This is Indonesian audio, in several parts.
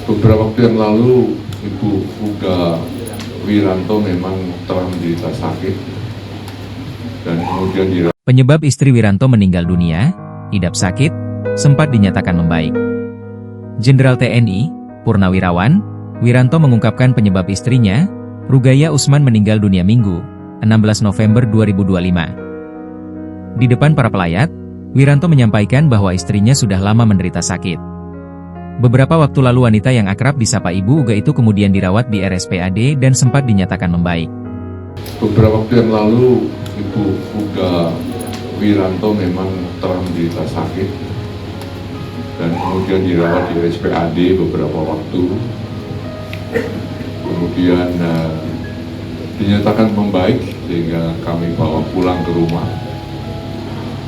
Beberapa waktu yang lalu, Ibu Uga Wiranto memang telah menderita sakit dan kemudian dirawat. Penyebab istri Wiranto meninggal dunia, idap sakit, sempat dinyatakan membaik. Jenderal TNI, Purnawirawan, Wiranto mengungkapkan penyebab istrinya, Rugaya Usman meninggal dunia Minggu, 16 November 2025. Di depan para pelayat, Wiranto menyampaikan bahwa istrinya sudah lama menderita sakit. Beberapa waktu lalu wanita yang akrab disapa Ibu Uga itu kemudian dirawat di RSPAD dan sempat dinyatakan membaik. Beberapa waktu yang lalu, Ibu Uga Wiranto memang telah menderita sakit dan kemudian dirawat di RSPAD beberapa waktu. Kemudian dinyatakan membaik sehingga kami bawa pulang ke rumah.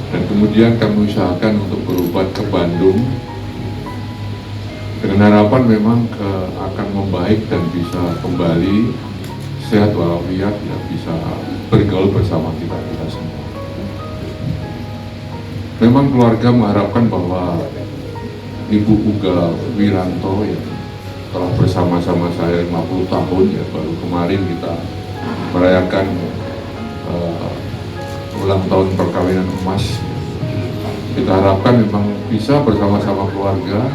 Dan kemudian kami usahakan untuk berobat ke Bandung dengan harapan memang akan membaik dan bisa kembali sehat walafiat, ya, bisa bergaul bersama kita semua. Memang keluarga mengharapkan bahwa Ibu Uga Wiranto ya telah bersama-sama saya 50 tahun, ya baru kemarin kita merayakan ulang tahun perkawinan emas. Kita harapkan memang bisa bersama-sama keluarga,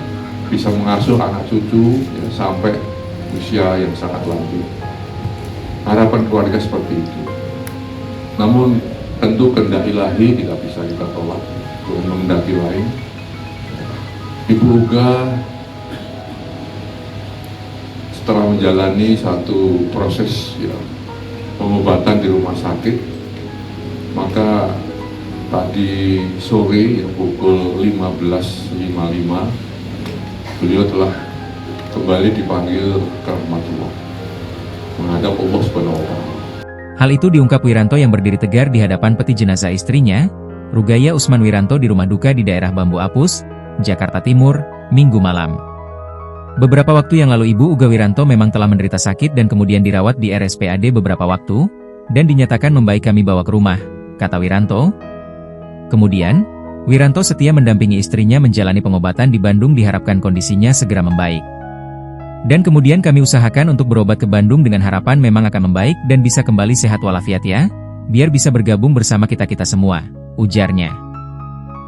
bisa mengasuh anak cucu ya, sampai usia yang sangat lanjut. Harapan keluarga seperti itu. Namun tentu kehendak ilahi tidak bisa kita tolak. Tuhan menghendaki lain. Ibu Uga setelah menjalani satu proses ya, pengobatan di rumah sakit, maka tadi sore ya, pukul 15.55 beliau telah kembali dipanggil ke rahmatullah menghadap Allah Subhanahu wa Ta'ala. Hal itu diungkap Wiranto yang berdiri tegar di hadapan peti jenazah istrinya, Rugaya Usman Wiranto di rumah duka di daerah Bambu Apus, Jakarta Timur, Minggu malam. Beberapa waktu yang lalu Ibu Uga Wiranto memang telah menderita sakit dan kemudian dirawat di RSPAD beberapa waktu, dan dinyatakan membaik kami bawa ke rumah, kata Wiranto. Kemudian, Wiranto setia mendampingi istrinya menjalani pengobatan di Bandung diharapkan kondisinya segera membaik. Dan kemudian kami usahakan untuk berobat ke Bandung dengan harapan memang akan membaik dan bisa kembali sehat walafiat ya, biar bisa bergabung bersama kita-kita semua, ujarnya.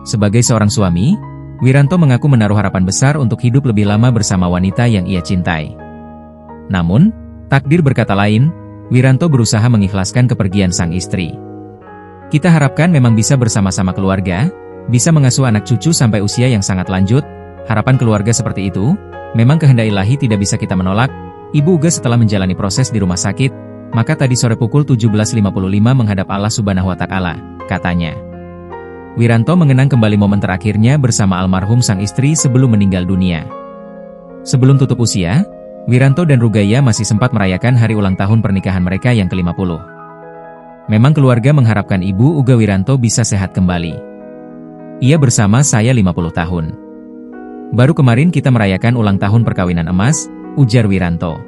Sebagai seorang suami, Wiranto mengaku menaruh harapan besar untuk hidup lebih lama bersama wanita yang ia cintai. Namun, takdir berkata lain, Wiranto berusaha mengikhlaskan kepergian sang istri. Kita harapkan memang bisa bersama-sama keluarga, bisa mengasuh anak cucu sampai usia yang sangat lanjut, harapan keluarga seperti itu, memang kehendak ilahi tidak bisa kita menolak. Ibu Uga setelah menjalani proses di rumah sakit, maka tadi sore pukul 17.55 menghadap Allah Subhanahu wa Ta'ala, katanya. Wiranto mengenang kembali momen terakhirnya bersama almarhum sang istri sebelum meninggal dunia. Sebelum tutup usia, Wiranto dan Rugaya masih sempat merayakan hari ulang tahun pernikahan mereka yang ke-50. Memang keluarga mengharapkan Ibu Uga Wiranto bisa sehat kembali. Ia bersama saya 50 tahun. Baru kemarin kita merayakan ulang tahun perkawinan emas, ujar Wiranto.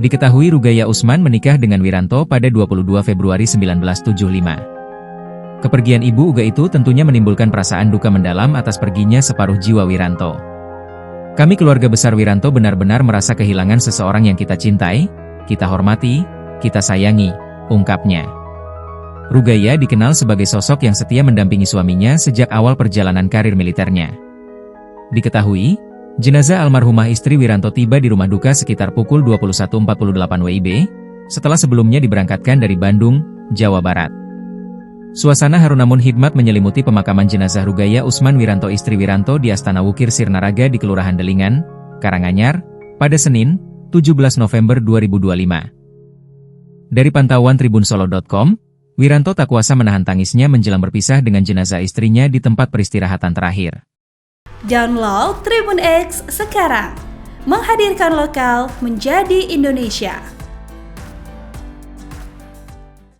Diketahui Rugaya Usman menikah dengan Wiranto pada 22 Februari 1975. Kepergian Ibu Uga itu tentunya menimbulkan perasaan duka mendalam atas perginya separuh jiwa Wiranto. Kami keluarga besar Wiranto benar-benar merasa kehilangan seseorang yang kita cintai, kita hormati, kita sayangi, ungkapnya. Rugaya dikenal sebagai sosok yang setia mendampingi suaminya sejak awal perjalanan karir militernya. Diketahui, jenazah almarhumah istri Wiranto tiba di rumah duka sekitar pukul 21.48 WIB, setelah sebelumnya diberangkatkan dari Bandung, Jawa Barat. Suasana haru namun hikmat menyelimuti pemakaman jenazah Rugaya Usman Wiranto istri Wiranto di Astana Wukir Sirnaraga di Kelurahan Delingan, Karanganyar, pada Senin, 17 November 2025. Dari pantauan tribunsolo.com, Wiranto tak kuasa menahan tangisnya menjelang berpisah dengan jenazah istrinya di tempat peristirahatan terakhir. Download Tribun X sekarang, menghadirkan lokal menjadi Indonesia.